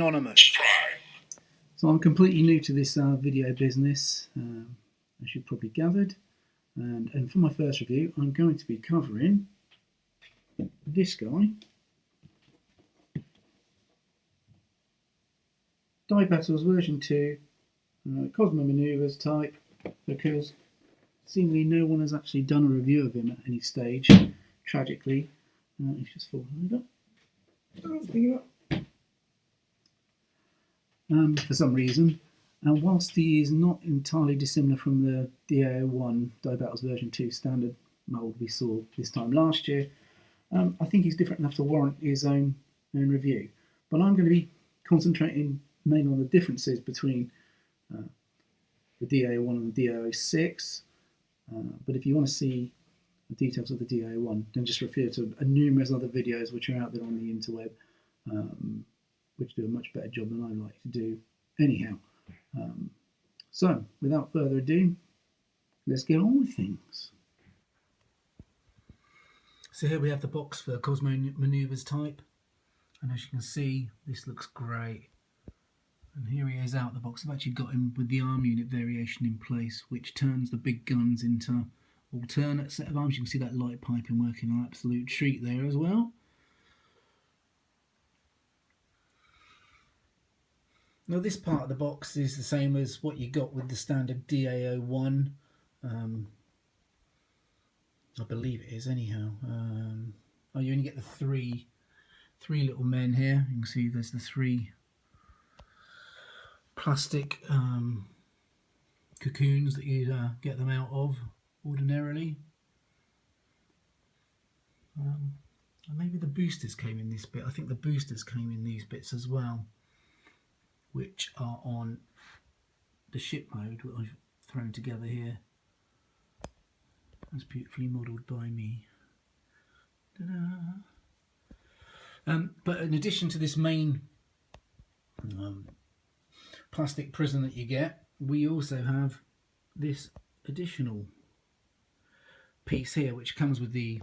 Anonymous. So I'm completely new to this video business, as you've probably gathered, and for my first review I'm going to be covering this guy, Die Battles version 2, Cosmo Manoeuvres type, because seemingly no one has actually done a review of him at any stage, tragically. He's just fallen over. For some reason, and whilst he is not entirely dissimilar from the DAO1 Die Battles version 2 standard mould we saw this time last year, I think he's different enough to warrant his own review. But I'm going to be concentrating mainly on the differences between the DAO1 and the DAO6. But if you want to see the details of the DAO1, then just refer to numerous other videos which are out there on the interweb, which do a much better job than I like to do anyhow. So, without further ado, let's get on with things. So here we have the box for Cosmo Manoeuvres type, and as you can see, this looks great. And here he is out the box. I've actually got him with the arm unit variation in place, which turns the big guns into alternate set of arms. You can see that light piping working on absolute treat there as well. Now this part of the box is the same as what you got with the standard DAO1. I believe it is anyhow. Oh, you only get the three little men here. You can see there's the three plastic cocoons that you'd get them out of ordinarily. And maybe the boosters came in this bit. I think the boosters came in these bits as well, which are on the ship mode, which I've thrown together here. That's beautifully modelled by me. But in addition to this main plastic prison that you get, we also have this additional piece here, which comes with the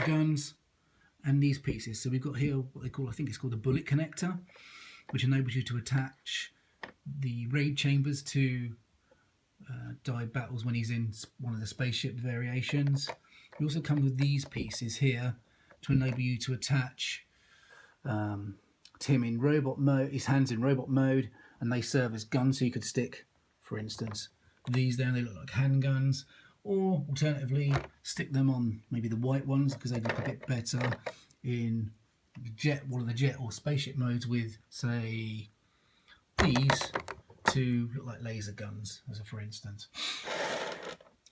guns and these pieces. So we've got here what they call, I think it's called a bullet connector, which enables you to attach the raid chambers to Die Battles when he's in one of the spaceship variations. We also come with these pieces here to enable you to attach Tim in robot mode, his hands in robot mode, and they serve as guns. So you could stick, for instance, these there, and they look like handguns, or alternatively stick them on maybe the white ones because they look a bit better in one of the jet or spaceship modes, with say these to look like laser guns, as a for instance.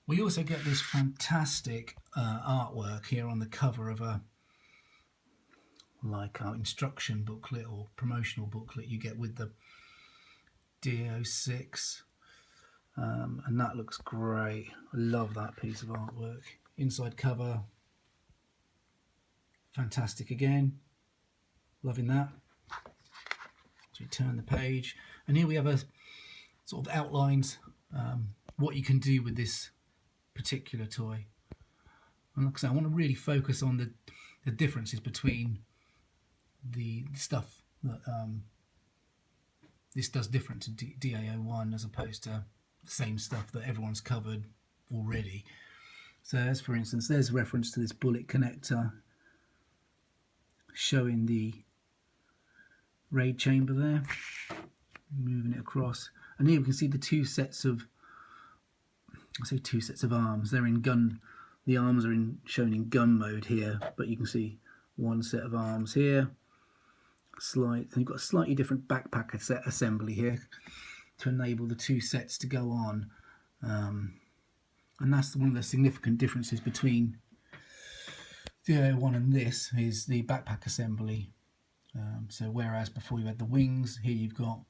We also get this fantastic artwork here on the cover of a instruction booklet or promotional booklet you get with the DAO6, and that looks great. I love that piece of artwork. Inside cover, fantastic again, loving that. So we turn the page, and here we have a sort of outlines what you can do with this particular toy. And like I say, I want to really focus on the differences between the stuff that this does different to DAO1 as opposed to the same stuff that everyone's covered already. So as for instance, there's reference to this bullet connector showing the raid chamber there, moving it across, and here we can see the two sets of arms. They're in gun. The arms are shown in gun mode here, but you can see one set of arms here. You've got a slightly different backpack assembly here to enable the two sets to go on, and that's one of the significant differences between the DAO1 and this is the backpack assembly. So whereas before you had the wings, here you've got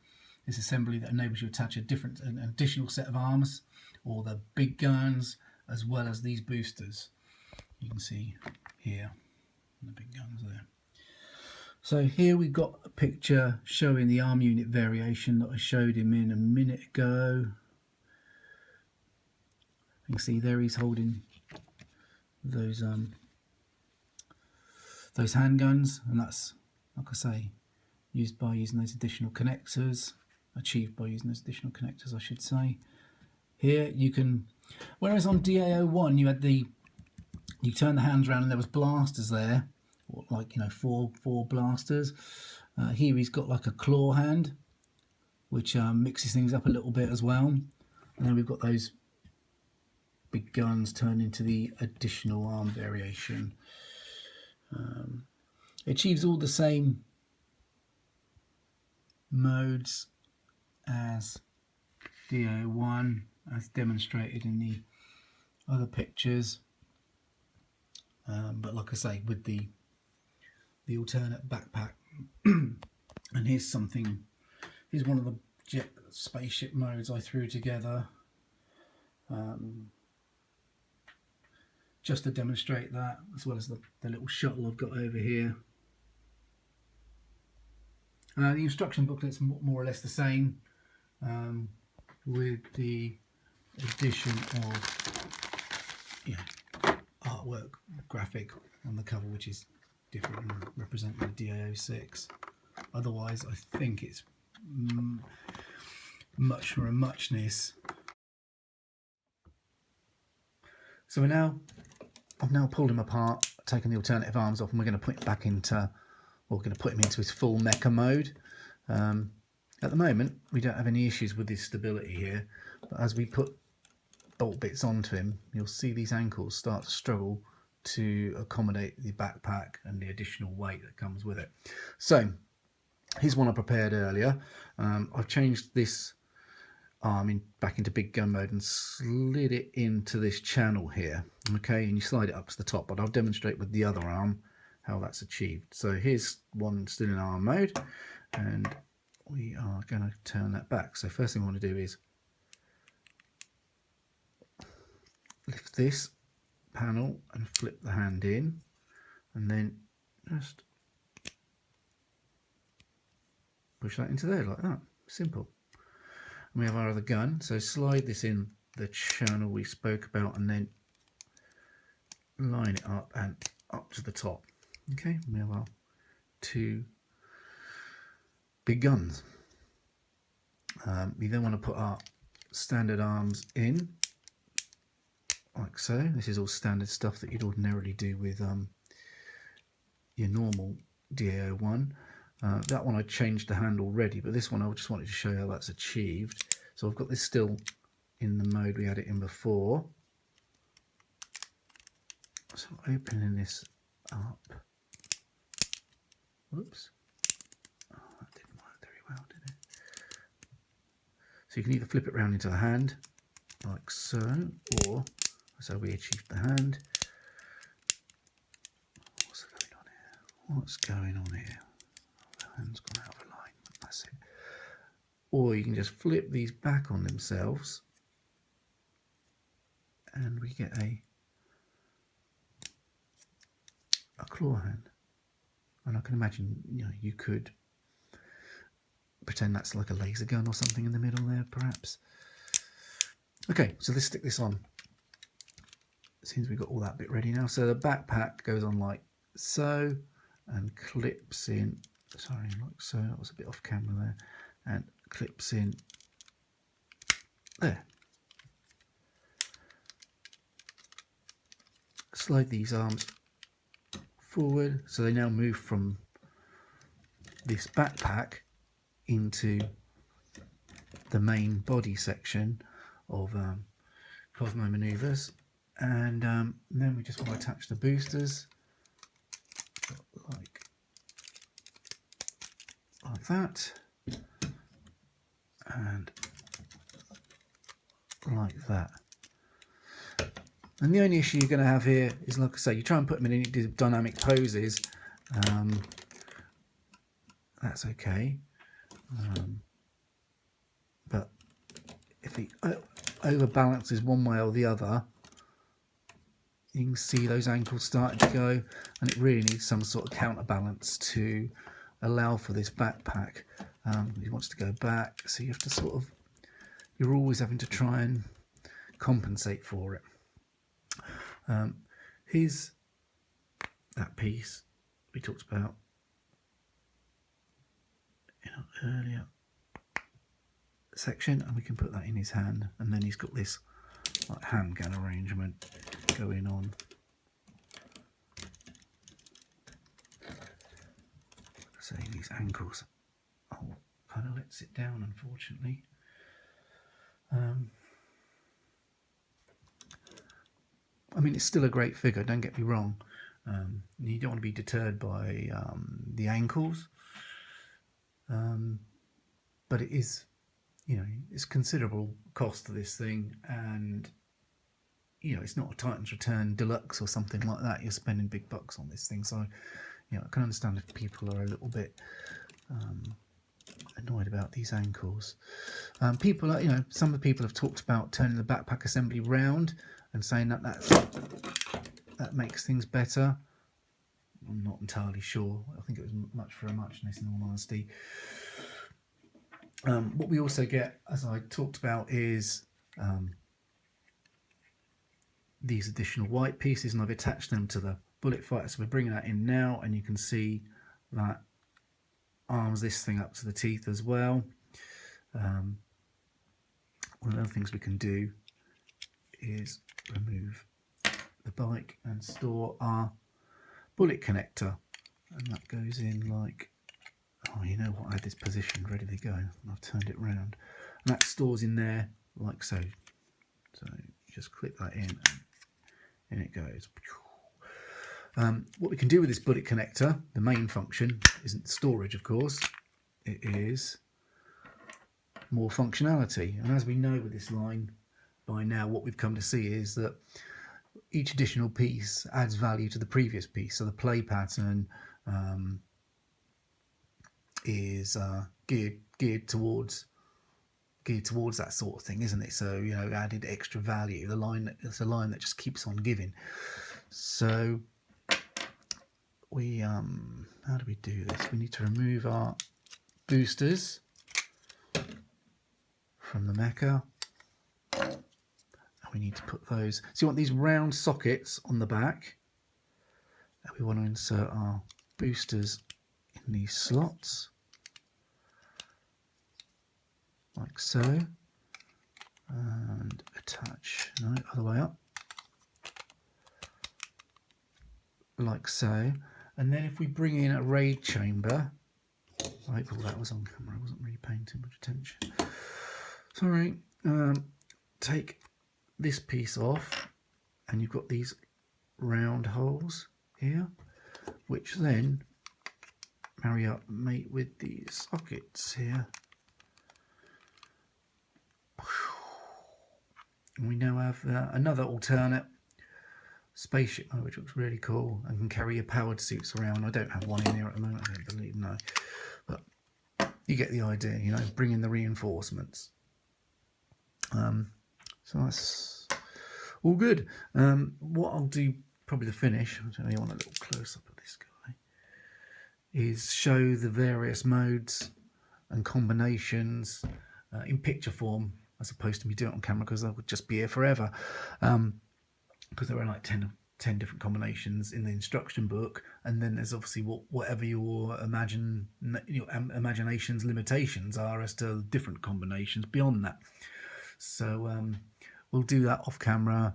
this assembly that enables you to attach an additional set of arms, or the big guns, as well as these boosters. You can see here the big guns there. So here we've got a picture showing the arm unit variation that I showed him in a minute ago. You can see there he's holding those handguns, and that's, like I say, used by using those additional connectors, achieved by using those additional connectors, I should say. Here you can, whereas on DAO1 you had you turn the hands around and there was blasters there, like, you know, four blasters. Here he's got like a claw hand, which mixes things up a little bit as well. And then we've got those big guns turned into the additional arm variation. It achieves all the same modes as DO1 as demonstrated in the other pictures, but like I say, with the alternate backpack. And here's one of the jet spaceship modes I threw together, just to demonstrate that, as well as the little shuttle I've got over here. The instruction booklet's more or less the same, with the addition of artwork graphic on the cover, which is different and representing the DAO6. Otherwise, I think it's much for a muchness. So I've now pulled him apart, taken the alternative arms off, and we're going to put him back into, we're going to put him into his full mecha mode. At the moment, we don't have any issues with his stability here, but as we put bolt bits onto him, you'll see these ankles start to struggle to accommodate the backpack and the additional weight that comes with it. So here's one I prepared earlier. I've changed this arm back into big gun mode and slid it into this channel here. Okay, and you slide it up to the top, but I'll demonstrate with the other arm how that's achieved. So here's one still in arm mode, and we are going to turn that back. So first thing I want to do is lift this panel and flip the hand in, and then just push that into there like that. Simple. And we have our other gun, so slide this in the channel we spoke about and then line it up and up to the top. Okay, we have our two big guns. We then want to put our standard arms in like so. This is all standard stuff that you'd ordinarily do with your normal DAO1. That one I changed the hand already, but this one I just wanted to show you how that's achieved. So I've got this still in the mode we had it in before. So opening this up. Whoops. Oh, that didn't work very well, did it? So you can either flip it round into the hand, like so, or so we achieved the hand. What's going on here? What's going on here? The hand's gone out of alignment, that's it. Or you can just flip these back on themselves and we get a claw hand. And I can imagine, you know, you could pretend that's like a laser gun or something in the middle there, perhaps. Okay, so let's stick this on. Seems we've got all that bit ready now. So the backpack goes on like so and clips in, sorry, like so, that was a bit off camera there, and clips in there. Slide these arms forward so they now move from this backpack into the main body section of Cosmo Manoeuvres, and then we just want to attach the boosters like that and like that. And the only issue you're going to have here is, like I say, you try and put them in any dynamic poses. That's okay. But if he overbalances one way or the other, you can see those ankles starting to go, and it really needs some sort of counterbalance to allow for this backpack. He wants to go back, so you have to sort of, you're always having to try and compensate for it. Here's that piece we talked about in an earlier section, and we can put that in his hand, and then he's got this like handgun arrangement going on. So these ankles, oh, kind of lets it down, unfortunately. I mean, it's still a great figure, don't get me wrong. You don't want to be deterred by the ankles, but it is, you know, it's considerable cost to this thing, and you know, it's not a Titan's Return Deluxe or something like that. You're spending big bucks on this thing, so you know, I can understand if people are a little bit annoyed about these ankles. People are, you know, some of the people have talked about turning the backpack assembly round and saying that that makes things better. I'm not entirely sure. I think it was much for a muchness, in all honesty. What we also get, as I talked about, is these additional white pieces, and I've attached them to the bullet fighter. So we're bringing that in now, and you can see that arms this thing up to the teeth as well. One of the other things we can do is remove the bike and store our bullet connector, and that goes in like, oh, you know what, I had this positioned ready to go and I've turned it round, and that stores in there like so. So just click that in and it goes. What we can do with this bullet connector, the main function isn't storage, of course, it is more functionality. And as we know with this line by now, what we've come to see is that each additional piece adds value to the previous piece. So the play pattern is geared towards that sort of thing, isn't it? So, you know, added extra value. The line, it's a line that just keeps on giving. So we how do we do this? We need to remove our boosters from the mecha. We need to put those, so you want these round sockets on the back, and we want to insert our boosters in these slots like so, and attach, no, other way up, like so. And then if we bring in a raid chamber, I hope all that was on camera, I wasn't really paying too much attention, sorry. Take this piece off, and you've got these round holes here, which then marry up, mate, with these sockets here. And we now have another alternate spaceship mode, which looks really cool, and can carry your powered suits around. I don't have one in here at the moment, I don't believe, no, but you get the idea, you know, bring in the reinforcements. So that's all good. What I'll do, probably the finish, I don't know, you want a little close up of this guy, is show the various modes and combinations in picture form, as opposed to me doing it on camera, because I would just be here forever. Because there are like 10 different combinations in the instruction book, and then there's obviously whatever your imagination's limitations are as to different combinations beyond that. So we'll do that off camera.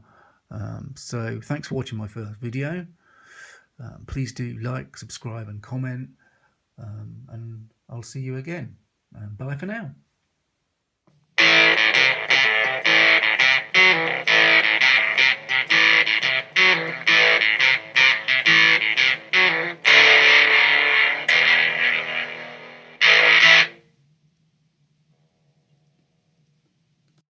So thanks for watching my first video. Please do like, subscribe and comment, and I'll see you again. Bye for now.